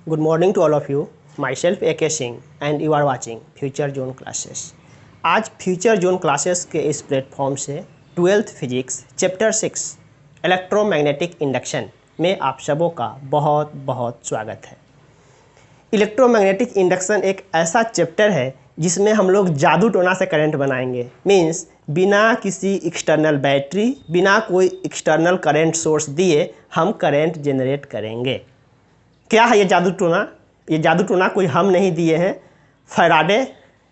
Good morning to all of you. Myself A.K. Singh and you are watching future zone classes. आज future zone classes के इस platform से 12th physics chapter 6 electromagnetic induction में आप सबों का बहुत बहुत स्वागत है। इलेक्ट्रोमैग्नेटिक इंडक्शन एक ऐसा चैप्टर है जिसमें हम लोग जादू टोना से करंट बनाएंगे। मीन्स बिना किसी एक्सटर्नल बैटरी, बिना कोई एक्सटर्नल करंट सोर्स दिए हम करंट जनरेट करेंगे। क्या है ये जादू टोना? ये जादू टोना कोई हम नहीं दिए हैं, फैराडे,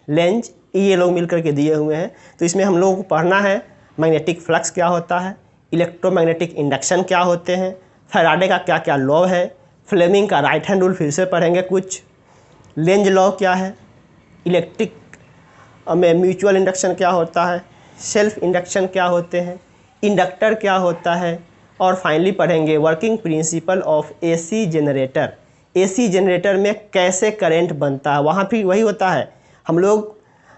लेंज ये लोग मिलकर के दिए हुए हैं। तो इसमें हम लोगों को पढ़ना है मैग्नेटिक फ्लक्स क्या होता है, इलेक्ट्रोमैग्नेटिक इंडक्शन क्या होते हैं, फैराडे का क्या क्या लॉ है, फ्लेमिंग का राइट हैंड रूल फिर से पढ़ेंगे कुछ, लेंज लॉ क्या है, इलेक्ट्रिक में म्यूचुअल इंडक्शन क्या होता है, सेल्फ इंडक्शन क्या होते हैं, इंडक्टर क्या होता है, और फाइनली पढ़ेंगे working principle of AC generator. AC generator में कैसे करंट बनता है। वहाँ भी वही होता है, हम लोग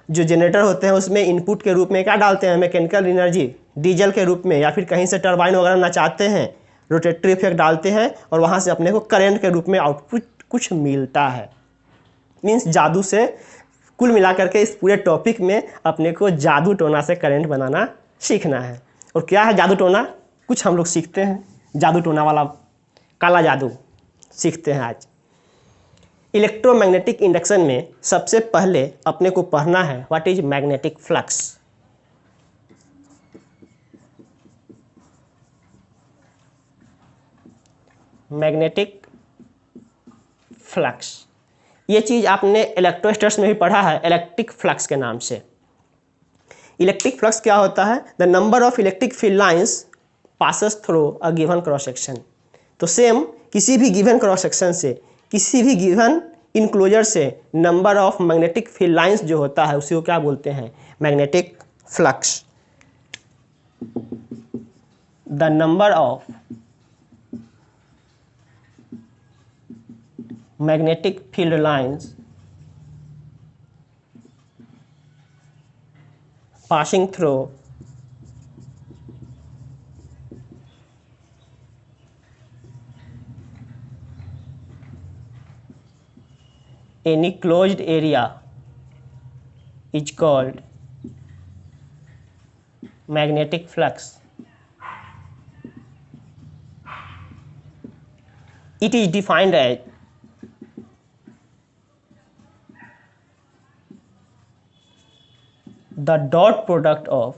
जो जनरेटर होते हैं उसमें इनपुट के रूप में क्या डालते हैं, मैकेनिकल एनर्जी डीजल के रूप में, या फिर कहीं से टरबाइन वगैरह नचाते हैं, रोटेटरी इफेक्ट डालते हैं और वहाँ से अपने को करंट के रूप में आउटपुट कुछ मिलता है। मीन्स जादू से कुल मिलाकर के इस पूरे टॉपिक में अपने को जादू टोना से करंट बनाना सीखना है। और क्या है जादू टोना, कुछ हम लोग सीखते हैं। जादू टोना वाला काला जादू सीखते हैं आज। इलेक्ट्रोमैग्नेटिक इंडक्शन में सबसे पहले अपने को पढ़ना है what is magnetic flux. Magnetic flux ये चीज़ आपने इलेक्ट्रोस्टैटिक्स में भी पढ़ा है इलेक्ट्रिक फ्लक्स के नाम से। इलेक्ट्रिक फ्लक्स क्या होता है? The number of electric field lines passes through a given cross section. तो सेम किसी भी गिवन क्रॉस सेक्शन से, किसी भी गिवन इनक्लोजर से number of magnetic field lines जो होता है उसी को क्या बोलते हैं? Magnetic flux. The number of magnetic field lines passing through any closed area is called magnetic flux. It is defined as the dot product of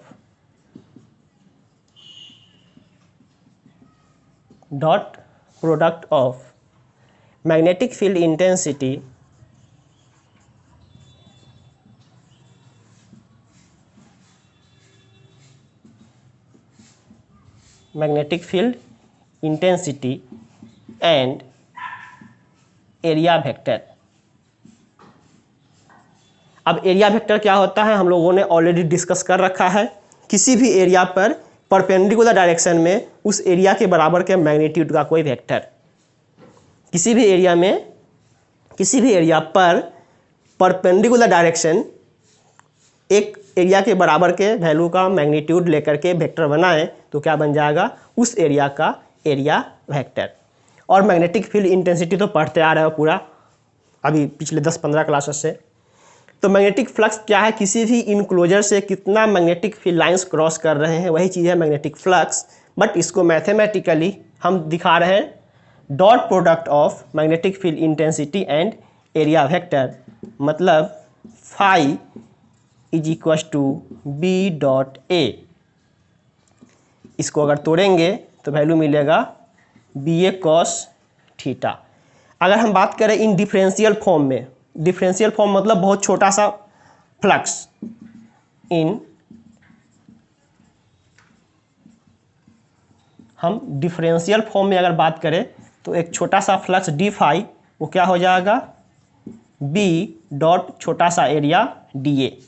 magnetic field intensity and area vector। अब area vector क्या होता है हम लोगों ने already discuss कर रखा है। किसी भी एरिया पर परपेंडिकुलर डायरेक्शन में उस एरिया के बराबर के मैग्नीट्यूड का कोई वेक्टर, किसी भी एरिया पर परपेंडिकुलर डायरेक्शन एक एरिया के बराबर के वैल्यू का मैग्नीट्यूड लेकर के वेक्टर बनाएं तो क्या बन जाएगा? उस एरिया का एरिया वेक्टर। और मैग्नेटिक फील्ड इंटेंसिटी तो पढ़ते आ रहे हो पूरा अभी पिछले 10-15 क्लासेस से। तो मैग्नेटिक फ्लक्स क्या है? किसी भी इनक्लोजर से कितना मैग्नेटिक फील्ड लाइंस क्रॉस कर रहे हैं वही चीज़ है मैग्नेटिक फ्लक्स। बट इसको मैथमेटिकली हम दिखा रहे हैं dot product of magnetic field intensity and area vector. मतलब phi is equal to B dot A. इसको अगर तोड़ेंगे तो वैल्यू मिलेगा बी ए कॉस थीटा। अगर हम बात करें इन डिफरेंशियल फॉर्म में, डिफरेंशियल फॉर्म मतलब बहुत छोटा सा फ्लक्स, हम डिफरेंशियल फॉर्म में अगर बात करें तो एक छोटा सा फ्लक्स डी फाई वो क्या हो जाएगा? बी डॉट छोटा सा एरिया डी ए।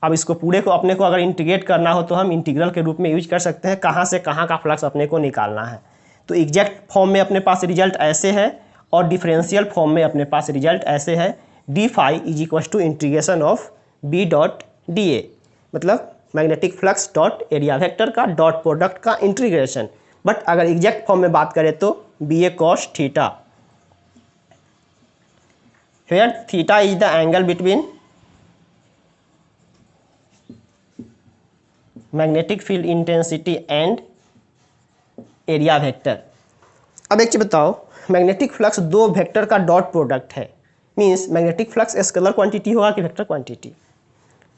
अब इसको पूरे को अपने को अगर इंटीग्रेट करना हो तो हम इंटीग्रल के रूप में यूज कर सकते हैं, कहाँ से कहाँ का फ्लक्स अपने को निकालना है। तो एग्जैक्ट फॉर्म में अपने पास रिजल्ट ऐसे है और डिफरेंशियल फॉर्म में अपने पास रिजल्ट ऐसे है D phi is equal to integration of B dot D A. मतलब magnetic flux dot area vector का डॉट प्रोडक्ट का इंटीग्रेशन। बट अगर एग्जैक्ट फॉर्म में बात करें तो B A cos theta. where theta is the angle between magnetic field intensity and area vector. अब एक चीज बताओ, मैग्नेटिक फ्लक्स दो वेक्टर का डॉट प्रोडक्ट है, means magnetic flux scalar quantity होगा कि वेक्टर क्वांटिटी।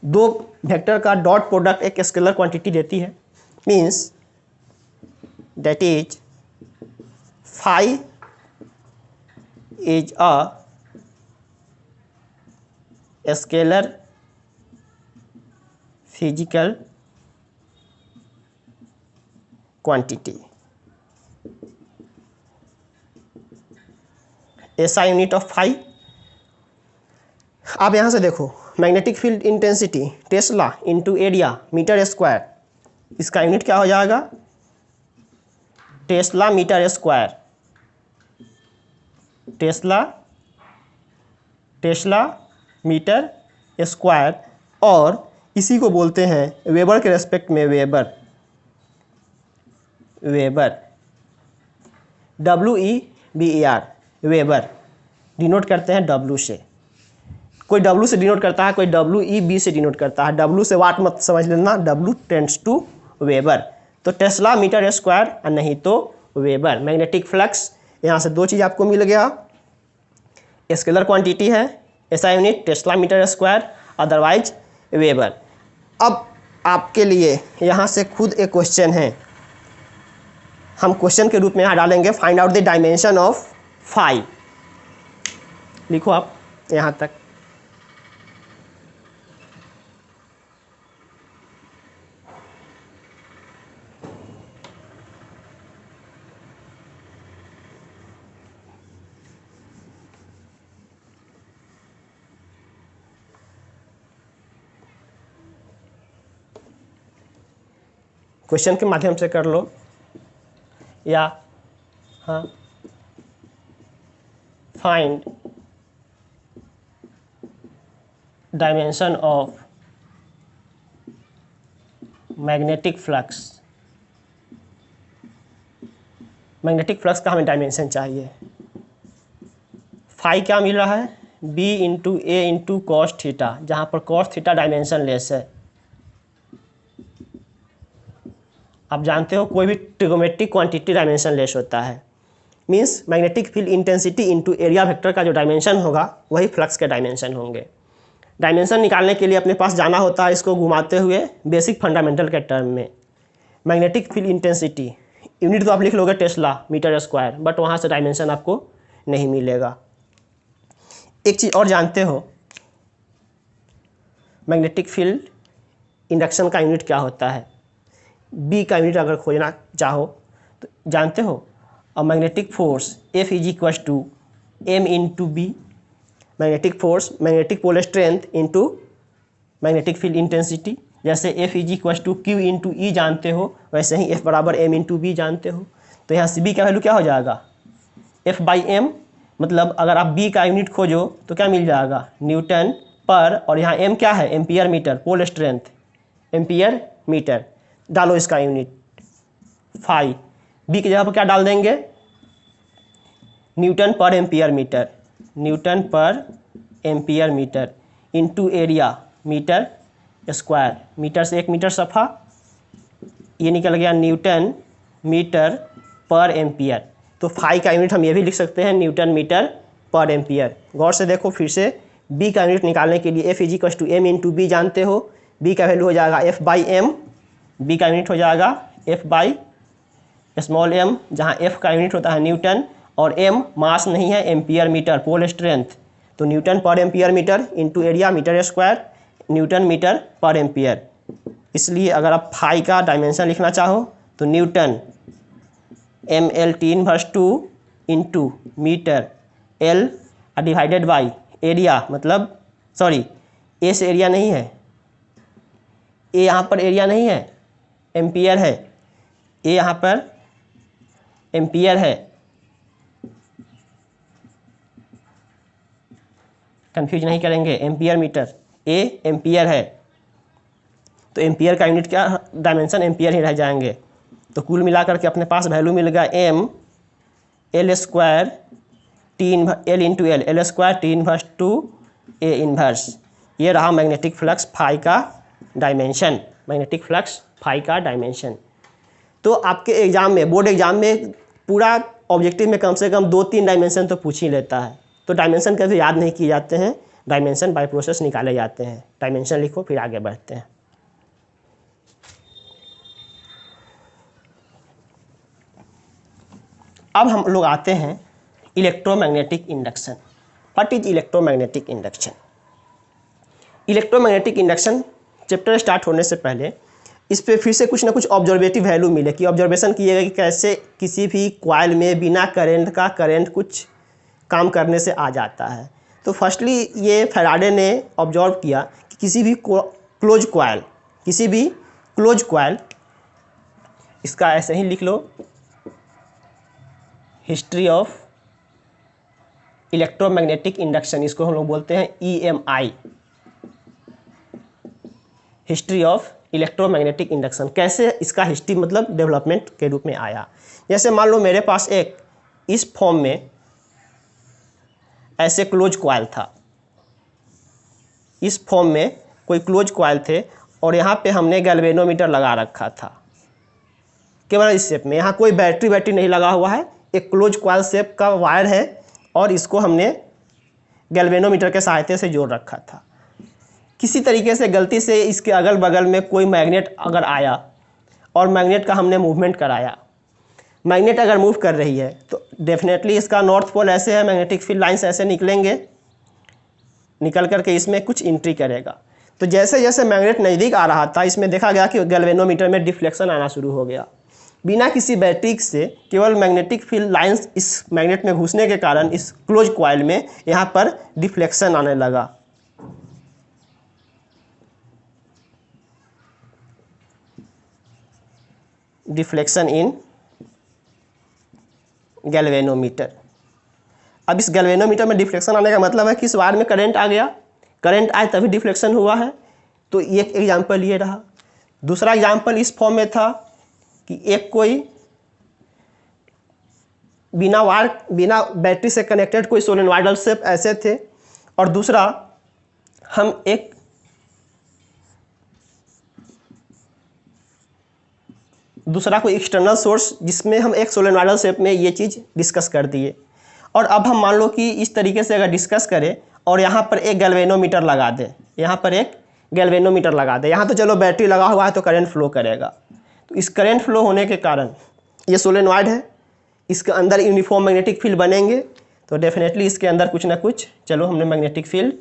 दो वेक्टर का डॉट प्रोडक्ट एक स्केलर क्वांटिटी देती है, means that is phi is a scalar physical quantity. ऐसा यूनिट ऑफ फाई। आप यहां से देखो, magnetic field intensity tesla into area metre square, इसका यूनिट क्या हो जाएगा? Tesla metre square. Tesla metre square, और इसी को बोलते हैं वेबर के रेस्पेक्ट में वेबर। WEBER वेबर डिनोट करते हैं W से। कोई W से डिनोट करता है, कोई WEB से डिनोट करता है। W से वाट मत समझ लेना, W टेंड्स टू वेबर। तो टेस्ला मीटर स्क्वायर और नहीं तो वेबर। मैग्नेटिक फ्लक्स, यहाँ से दो चीज़ आपको मिल गया, स्केलर क्वांटिटी है ऐसा unit tesla metre square, otherwise weber. अब आपके लिए यहाँ से खुद एक क्वेश्चन है, हम क्वेश्चन के रूप में यहाँ डालेंगे, find out the dimension of phi. लिखो आप यहाँ तक। क्वेश्चन के माध्यम से कर लो या हाँ, find dimension of magnetic flux. Magnetic flux का हमें डायमेंशन चाहिए। फाई क्या मिल रहा है? B into A into cos theta, जहाँ पर कॉस थीटा डायमेंशन लेस है। आप जानते हो कोई भी ट्रिगोमेट्रिक क्वांटिटी डायमेंशन लेस होता है, means magnetic field intensity into area vector का जो डायमेंशन होगा वही फ्लक्स के डायमेंशन होंगे। डायमेंशन निकालने के लिए अपने पास जाना होता है इसको घुमाते हुए बेसिक फंडामेंटल के टर्म में। मैग्नेटिक फील्ड इंटेंसिटी यूनिट तो आप लिख लोगे टेस्ला मीटर स्क्वायर, बट वहाँ से डायमेंशन आपको नहीं मिलेगा। एक चीज़ और जानते हो, मैग्नेटिक फील्ड इंडक्शन का यूनिट क्या होता है? बी का यूनिट अगर खोजना चाहो तो जानते हो, और magnetic force F is equal to M into B. Magnetic force magnetic pole strength into magnetic field intensity. जैसे F is equal to Q into E जानते हो, वैसे ही F बराबर M इंटू बी जानते हो। तो यहाँ से B का वैल्यू क्या हो जाएगा? F by M। मतलब अगर आप B का यूनिट खोजो तो क्या मिल जाएगा? न्यूटन पर, और यहाँ M क्या है? Ampere metre, pole strength ampere metre. डालो इसका यूनिट फाई। बी की जगह पर क्या डाल देंगे? Newton per ampere metre, newton per ampere metre into area metre square. Metre से 1 मीटर सफ़ा, ये निकल गया न्यूटन मीटर पर एम्पियर। तो फाई का यूनिट हम ये भी लिख सकते हैं न्यूटन मीटर पर एम्पियर। गौर से देखो फिर से, बी का यूनिट निकालने के लिए F is equal to M into B जानते हो। बी का वैल्यू हो जाएगा F बाई M। बी का यूनिट हो जाएगा F बाई स्मॉल m, जहाँ F का यूनिट होता है न्यूटन और m मास नहीं है, एम्पियर मीटर पोल स्ट्रेंथ। तो newton per ampere metre into area metre square, newton metre per ampere. इसलिए अगर आप फाई का डायमेंशन लिखना चाहो तो newton ML/2 into metre L divided by area, मतलब सॉरी ए से एरिया नहीं है, ए यहाँ पर एरिया नहीं है, एम्पियर है। ए यहाँ पर एम्पियर है, कंफ्यूज नहीं करेंगे, एम्पियर मीटर, ए एम्पियर है। तो एम्पियर का यूनिट क्या, डायमेंशन एम्पियर ही रह जाएंगे। तो कुल मिलाकर के अपने पास वैल्यू मिल गया M L square T L into L, L square T inverse two A inverse. ये रहा मैग्नेटिक फ्लक्स फाई का डायमेंशन, मैग्नेटिक फ्लक्स फाई का डायमेंशन। तो आपके एग्जाम में, बोर्ड एग्जाम में पूरा ऑब्जेक्टिव में कम से कम 2-3 डायमेंशन तो पूछ ही लेता है। तो डायमेंशन कभी याद नहीं किए जाते हैं, डायमेंशन बाय प्रोसेस निकाले जाते हैं। डायमेंशन लिखो फिर आगे बढ़ते हैं। अब हम लोग आते हैं electromagnetic induction. What is electromagnetic induction? Electromagnetic induction chapter start होने से पहले इस पे फिर से कुछ ना कुछ ऑब्जर्वेटिव वैल्यू मिले कि ऑब्जर्वेशन किएगा कि कैसे किसी भी कॉइल में बिना करंट का करंट कुछ काम करने से आ जाता है। तो फर्स्टली ये फैराडे ने ऑब्जर्व किया कि किसी भी क्लोज कॉइल, इसका ऐसे ही लिख लो, हिस्ट्री ऑफ इलेक्ट्रोमैग्नेटिक इंडक्शन, इसको हम लोग बोलते हैं EMI, history of electromagnetic induction. कैसे इसका हिस्ट्री मतलब डेवलपमेंट के रूप में आया। जैसे मान लो मेरे पास एक इस फॉर्म में ऐसे क्लोज कॉइल था, इस फॉर्म में कोई क्लोज कॉइल थे और यहाँ पे हमने गैल्वेनोमीटर लगा रखा था केवल इस शेप में। यहाँ कोई बैटरी नहीं लगा हुआ है, एक क्लोज कॉइल शेप का वायर है और इसको हमने गैल्वेनोमीटर के सहायता से जोड़ रखा था। किसी तरीके से गलती से इसके अगल बगल में कोई मैग्नेट अगर आया और मैग्नेट का हमने मूवमेंट कराया, मैग्नेट अगर मूव कर रही है तो डेफिनेटली इसका नॉर्थ पोल ऐसे है, मैग्नेटिक फील्ड लाइंस ऐसे निकलेंगे, निकल करके इसमें कुछ एंट्री करेगा। तो जैसे जैसे मैग्नेट नज़दीक आ रहा था, इसमें देखा गया कि गैल्वेनोमीटर में डिफ्लेक्शन आना शुरू हो गया। बिना किसी बैटरी से केवल मैग्नेटिक फील्ड लाइंस इस मैग्नेट में घुसने के कारण इस क्लोज कॉइल में यहाँ पर डिफ्लेक्शन आने लगा। Deflection in galvanometer. अब इस गैल्वेनोमीटर में डिफ्लेक्शन आने का मतलब है कि इस वायर में करंट आ गया, करंट आए तभी डिफ्लेक्शन हुआ है। तो एक एग्जाम्पल ये रहा। दूसरा एग्जाम्पल इस फॉर्म में था कि एक कोई बिना बैटरी से कनेक्टेड कोई सोलेनॉइडल शेप ऐसे थे, और दूसरा हम एक दूसरा कोई एक्सटर्नल सोर्स जिसमें हम एक सोलेनॉइडल शेप में ये चीज़ डिस्कस कर दिए। और अब हम मान लो कि इस तरीके से अगर डिस्कस करें और यहाँ पर एक गैल्वेनोमीटर लगा दें, यहाँ पर एक गैल्वेनोमीटर लगा दें, यहाँ तो चलो बैटरी लगा हुआ है तो करंट फ्लो करेगा। तो इस करंट फ्लो होने के कारण ये सोलेनॉइड है, इसके अंदर यूनिफॉर्म मैग्नेटिक फील्ड बनेंगे, तो डेफिनेटली इसके अंदर कुछ ना कुछ, चलो हमने मैग्नेटिक फील्ड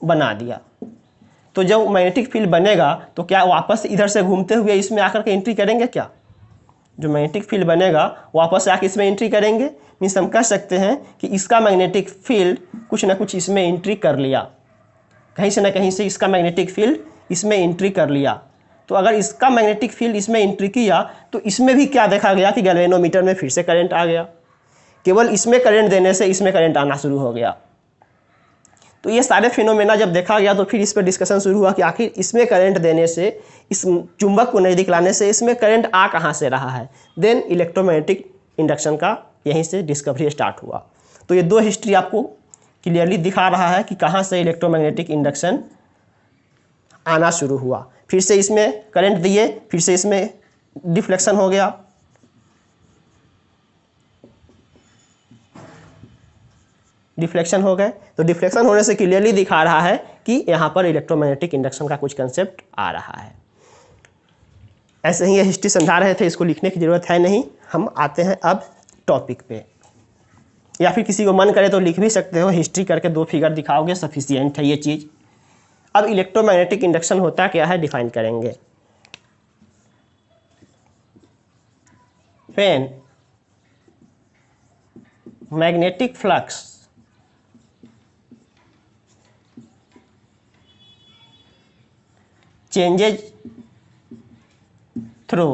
बना दिया। तो जब मैग्नेटिक फील्ड बनेगा तो क्या वापस इधर से घूमते हुए इसमें आकर के एंट्री करेंगे? क्या जो मैग्नेटिक फील्ड बनेगा वापस आकर इसमें एंट्री करेंगे? मीन्स हम कह सकते हैं कि इसका मैग्नेटिक फील्ड कुछ ना कुछ इसमें एंट्री कर लिया, कहीं से ना कहीं से इसका मैग्नेटिक फील्ड इसमें एंट्री कर लिया। तो अगर इसका मैग्नेटिक फील्ड इसमें एंट्री किया तो इसमें भी क्या देखा गया कि गैल्वेनोमीटर में फिर से करंट आ गया। केवल इसमें करंट देने से इसमें करंट आना शुरू हो गया। तो ये सारे फिनोमेना जब देखा गया तो फिर इस पर डिस्कशन शुरू हुआ कि आखिर इसमें करंट देने से, इस चुंबक को नज़दीक लाने से इसमें करंट आ कहाँ से रहा है। देन इलेक्ट्रोमैग्नेटिक इंडक्शन का यहीं से डिस्कवरी स्टार्ट हुआ। तो ये दो हिस्ट्री आपको क्लियरली दिखा रहा है कि कहाँ से इलेक्ट्रोमैग्नेटिक इंडक्शन आना शुरू हुआ। फिर से इसमें करंट दिए, फिर से इसमें डिफ्लेक्शन हो गया, डिफ्लेक्शन हो गए। तो डिफ्लेक्शन होने से क्लियरली दिखा रहा है कि यहाँ पर इलेक्ट्रोमैग्नेटिक इंडक्शन का कुछ कंसेप्ट आ रहा है। ऐसे ही ये हिस्ट्री समझा रहे थे, इसको लिखने की ज़रूरत है नहीं। हम आते हैं अब टॉपिक पे, या फिर किसी को मन करे तो लिख भी सकते हो। हिस्ट्री करके 2 फिगर दिखाओगे सफिशिएंट है ये चीज़। अब इलेक्ट्रोमैग्नेटिक इंडक्शन होता क्या है डिफाइन करेंगे। When magnetic flux changes through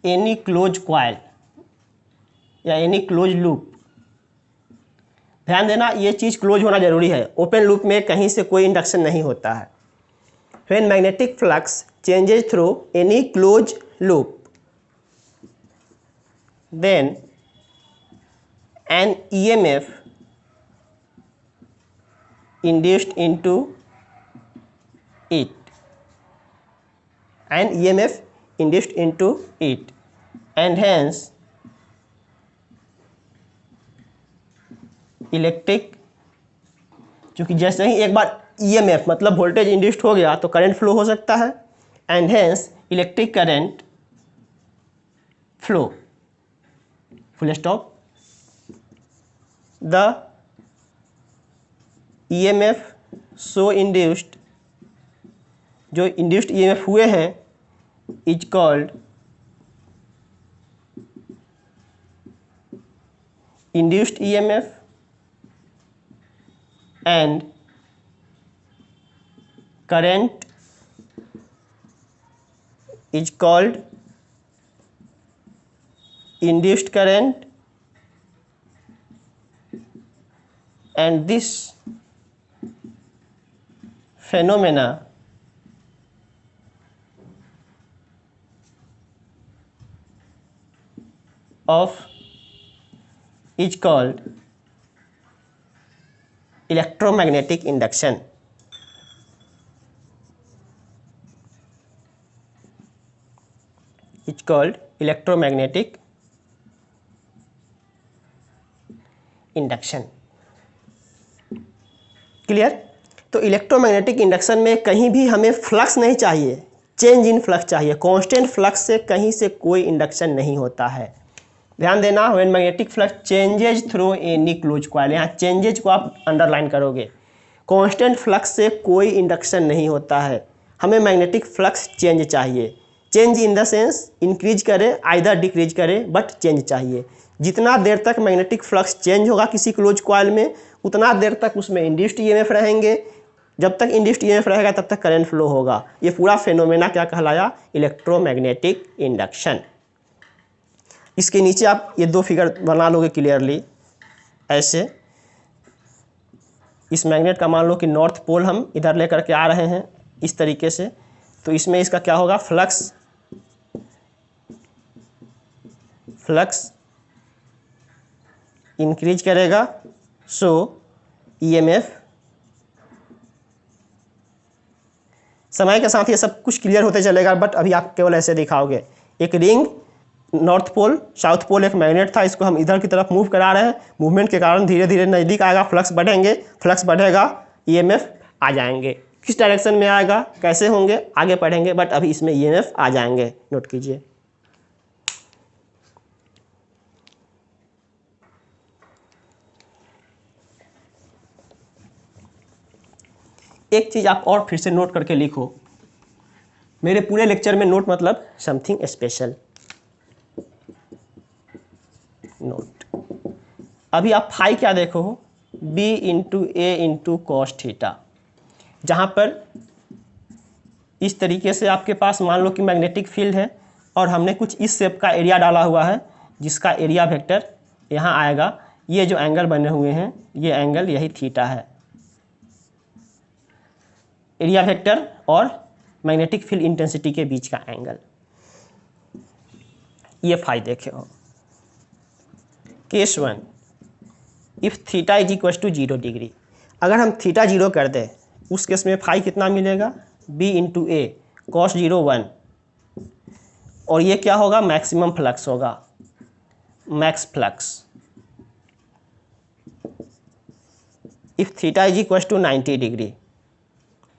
any closed coil या any closed loop। ध्यान देना, ये चीज़ क्लोज होना जरूरी है। ओपन लूप में कहीं से कोई इंडक्शन नहीं होता है। When magnetic flux changes through any closed loop, then an EMF induced into it, and hence electric, क्योंकि जैसे ही एक बार EMF मतलब वोल्टेज इंड्यूस्ड हो गया तो करंट फ्लो हो सकता है, and hence electric current flow, full stop. The EMF so induced, जो इंड्यूस्ड EMF हुए हैं, is called induced EMF and current is called induced current, and this phenomena of is called electromagnetic induction. It's called electromagnetic induction. Clear? तो electromagnetic induction में कहीं भी हमें flux नहीं चाहिए, चेंज इन फ्लक्स चाहिए। कांस्टेंट फ्लक्स से कहीं से कोई इंडक्शन नहीं होता है। ध्यान देना, when magnetic flux changes through any close coil, यहाँ चेंजेज को आप अंडरलाइन करोगे। कांस्टेंट फ्लक्स से कोई इंडक्शन नहीं होता है, हमें मैग्नेटिक फ्लक्स चेंज चाहिए। Change in the sense increase करे आइदर डिक्रीज करे, बट चेंज चाहिए। जितना देर तक मैग्नेटिक फ्लक्स चेंज होगा किसी क्लोज कॉइल में, उतना देर तक उसमें इंड्यूस्ड ईएमएफ रहेंगे। जब तक इंड्यूस्ड ईएमएफ रहेगा तब तक करंट फ्लो होगा। ये पूरा फेनोमेना क्या कहलाया? Electromagnetic induction. इसके नीचे आप ये दो फिगर बना लोगे क्लियरली ऐसे। इस मैग्नेट का मान लो कि नॉर्थ पोल हम इधर लेकर के आ रहे हैं इस तरीके से, तो इसमें इसका क्या होगा? फ्लक्स इंक्रीज करेगा, सो ईएमएफ। समय के साथ ये सब कुछ क्लियर होते चलेगा, बट अभी आप केवल ऐसे दिखाओगे। एक ring, north pole, south pole एक मैग्नेट था, इसको हम इधर की तरफ मूव करा रहे हैं। मूवमेंट के कारण धीरे धीरे नज़दीक आएगा, फ्लक्स बढ़ेंगे, फ्लक्स बढ़ेगा, ईएमएफ आ जाएंगे। किस डायरेक्शन में आएगा, कैसे होंगे, आगे पढ़ेंगे, बट अभी इसमें ईएमएफ आ जाएंगे। नोट कीजिए। एक चीज़ आप और फिर से नोट करके लिखो। मेरे पूरे लेक्चर में नोट मतलब समथिंग स्पेशल नोट। अभी आप फाई क्या देखो? B into A into cos theta. जहाँ पर इस तरीके से आपके पास मान लो कि मैग्नेटिक फील्ड है और हमने कुछ इस शेप का एरिया डाला हुआ है, जिसका एरिया वेक्टर यहाँ आएगा। ये जो एंगल बने हुए हैं, ये एंगल यही थीटा है। एरिया वेक्टर और मैग्नेटिक फील्ड इंटेंसिटी के बीच का एंगल, ये फाई देखे हो। Case 1, if theta is equal to 0 degree. अगर हम थीटा 0 कर दें, उस केस में फाई कितना मिलेगा? B इंटू ए कॉस 0 1, और ये क्या होगा? मैक्सिमम फ्लक्स होगा, max flux. If theta is equal to 90 degree,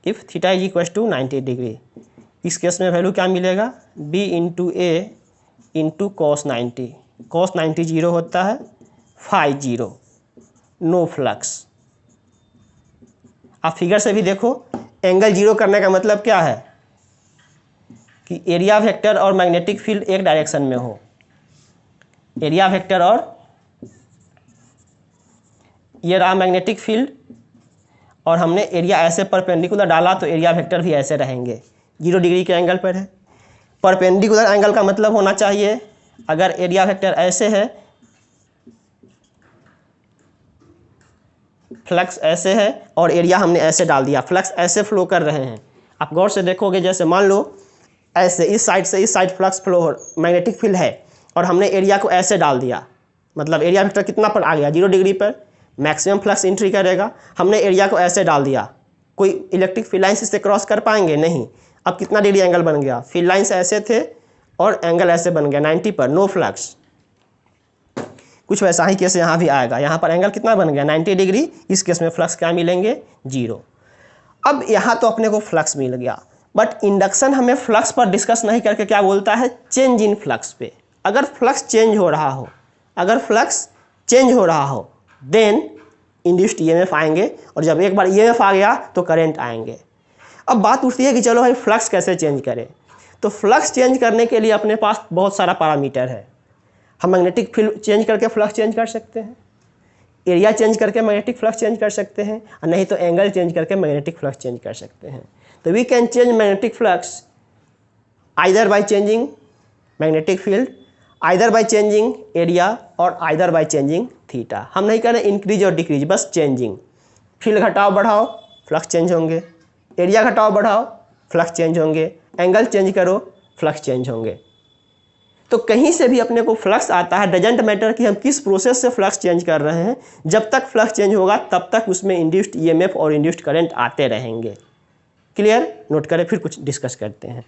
if theta is equal to 90 degree, इस केस में वैल्यू क्या मिलेगा? B into A into cos 90। Cos 90 0 होता है, फाई 0, नो फ्लक्स। आप फिगर से भी देखो, एंगल 0 करने का मतलब क्या है? कि एरिया वेक्टर और मैग्नेटिक फील्ड एक डायरेक्शन में हो। एरिया वेक्टर और ये रहा मैग्नेटिक फील्ड, और हमने एरिया ऐसे परपेंडिकुलर डाला तो एरिया वेक्टर भी ऐसे रहेंगे। 0 डिग्री के एंगल पर है। परपेंडिकुलर एंगल का मतलब होना चाहिए, अगर एरिया वेक्टर ऐसे है, फ्लक्स ऐसे है और एरिया हमने ऐसे डाल दिया, फ्लक्स ऐसे फ्लो कर रहे हैं। आप गौर से देखोगे, जैसे मान लो ऐसे इस साइड से इस side flux flow magnetic field है और हमने एरिया को ऐसे डाल दिया, मतलब एरिया वेक्टर कितना पर आ गया 0 डिग्री पर, मैक्सिमम फ्लक्स एंट्री करेगा। हमने एरिया को ऐसे डाल दिया, कोई इलेक्ट्रिक फील्ड लाइन्स इससे क्रॉस कर पाएंगे नहीं। अब कितना डिग्री एंगल बन गया, फील्ड लाइन्स ऐसे थे और एंगल ऐसे बन गया 90 पर, नो फ्लक्स। कुछ वैसा ही केस यहाँ भी आएगा, यहाँ पर एंगल कितना बन गया 90 डिग्री, इस केस में फ्लक्स क्या मिलेंगे 0। अब यहाँ तो अपने को फ्लक्स मिल गया, बट इंडक्शन हमें फ्लक्स पर डिस्कस नहीं करके क्या बोलता है, चेंज इन फ्लक्स पे। अगर फ्लक्स चेंज हो रहा हो, अगर फ्लक्स चेंज हो रहा हो देन इंड्यूस्ड ईएमएफ आएंगे, और जब एक बार ईएमएफ आ गया तो करंट आएंगे। अब बात उठती है कि चलो भाई फ्लक्स कैसे चेंज करें। तो फ्लक्स चेंज करने के लिए अपने पास बहुत सारा पैरामीटर है। हम मैग्नेटिक फील्ड चेंज करके फ्लक्स चेंज कर सकते हैं, एरिया चेंज करके मैग्नेटिक फ्लक्स चेंज कर सकते हैं, और नहीं तो एंगल चेंज करके मैग्नेटिक फ्लक्स चेंज कर सकते हैं। तो we can change magnetic flux either by changing magnetic field, either by changing area, और आइदर बाय चेंजिंग थीटा। हम नहीं करें इंक्रीज और डिक्रीज, बस चेंजिंग। फील्ड घटाओ बढ़ाओ फ्लक्स चेंज होंगे, एरिया घटाओ बढ़ाओ फ्लक्स चेंज होंगे, एंगल चेंज करो फ्लक्स चेंज होंगे। तो कहीं से भी अपने को फ्लक्स आता है, डजेंट मैटर कि हम किस प्रोसेस से फ्लक्स चेंज कर रहे हैं, जब तक फ्लक्स चेंज होगा तब तक उसमें इंड्यूस्ड ईएमएफ और इंड्यूस्ड करंट आते रहेंगे। क्लियर? नोट करें, फिर कुछ डिस्कस करते हैं।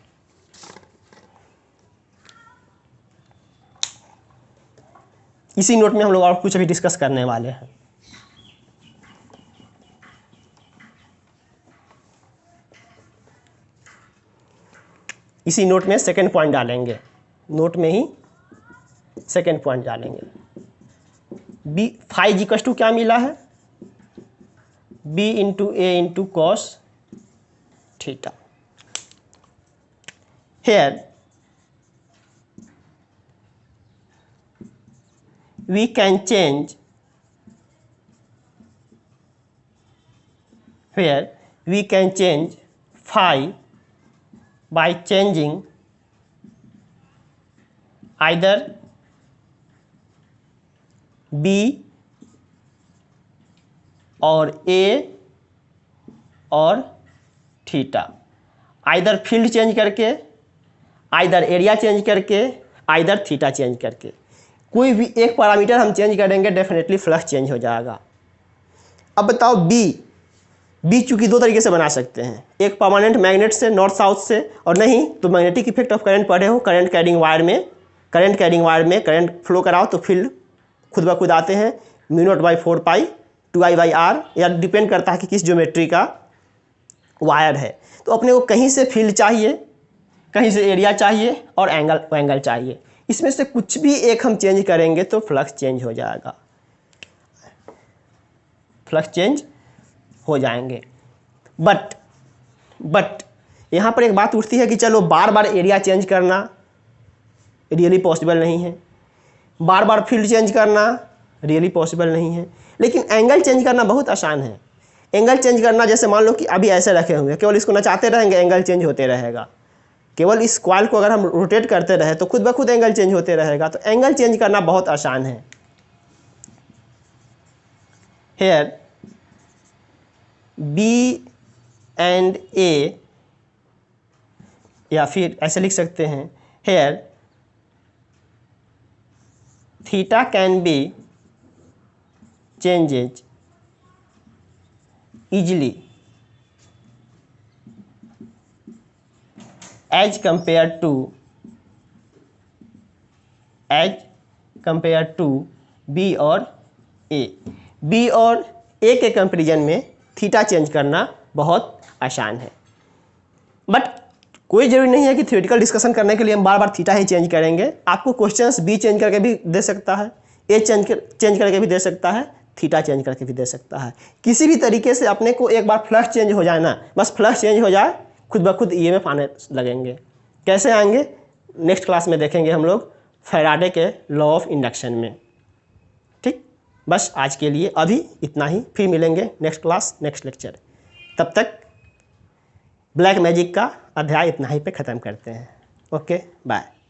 इसी नोट में हम लोग और कुछ अभी डिस्कस करने वाले हैं। इसी नोट में सेकंड पॉइंट डालेंगे, नोट में ही सेकंड पॉइंट डालेंगे। बी फाइव इक्वल्स टू क्या मिला है, B into A into cos theta. Here we can change, where we can change phi by changing either B और A और थीटा, आइदर फील्ड चेंज करके, either area change करके, either theta change करके। कोई भी एक पैरामीटर हम change करेंगे डेफिनेटली फ्लक्स चेंज हो जाएगा। अब बताओ बी चूंकि दो तरीके से बना सकते हैं, एक परमानेंट मैग्नेट से नॉर्थ साउथ से, और नहीं तो मैग्नेटिक इफेक्ट ऑफ करंट पढ़े हो, करंट कैरिंग वायर में करंट फ्लो कराओ तो फील्ड खुद ब खुद आते हैं, μ0/4π 2I/r, या डिपेंड करता है कि किस ज्योमेट्री का वायर है। तो अपने को कहीं से फील्ड चाहिए, कहीं से एरिया चाहिए, और एंगल चाहिए। इसमें से कुछ भी एक हम चेंज करेंगे तो फ्लक्स चेंज हो जाएगा, फ्लक्स चेंज हो जाएंगे। बट यहाँ पर एक बात उठती है कि चलो बार बार एरिया चेंज करना रियली पॉसिबल नहीं है, बार बार फील्ड चेंज करना रियली पॉसिबल नहीं है, लेकिन एंगल चेंज करना बहुत आसान है। एंगल चेंज करना जैसे मान लो कि अभी ऐसे रखे होंगे, केवल इसको नचाते रहेंगे एंगल चेंज होते रहेगा। केवल इस कॉइल को अगर हम रोटेट करते रहे तो खुद ब खुद एंगल चेंज होते रहेगा। तो एंगल चेंज करना बहुत आसान है। हेयर बी एंड ए, या फिर ऐसे लिख सकते हैं, here theta can be changes easily as compared to B और A। B और A के कंपेरिजन में थीटा चेंज करना बहुत आसान है। बट कोई ज़रूरी नहीं है कि थ्योरेटिकल डिस्कशन करने के लिए हम बार बार थीटा ही चेंज करेंगे। आपको क्वेश्चंस B चेंज करके भी दे सकता है, A चेंज करके भी दे सकता है, थीटा चेंज करके भी दे सकता है। किसी भी तरीके से अपने को एक बार फ्लक्स चेंज हो जाए ना, बस फ्लक्स चेंज हो जाए, खुद ब खुद ईएमएफ आने लगेंगे। कैसे आएंगे नेक्स्ट क्लास में देखेंगे हम लोग, फैराडे के लॉ ऑफ इंडक्शन में। ठीक, बस आज के लिए अभी इतना ही, फिर मिलेंगे नेक्स्ट क्लास नेक्स्ट लेक्चर। तब तक ब्लैक मैजिक का अध्याय इतना ही पे ख़त्म करते हैं। Okay bye.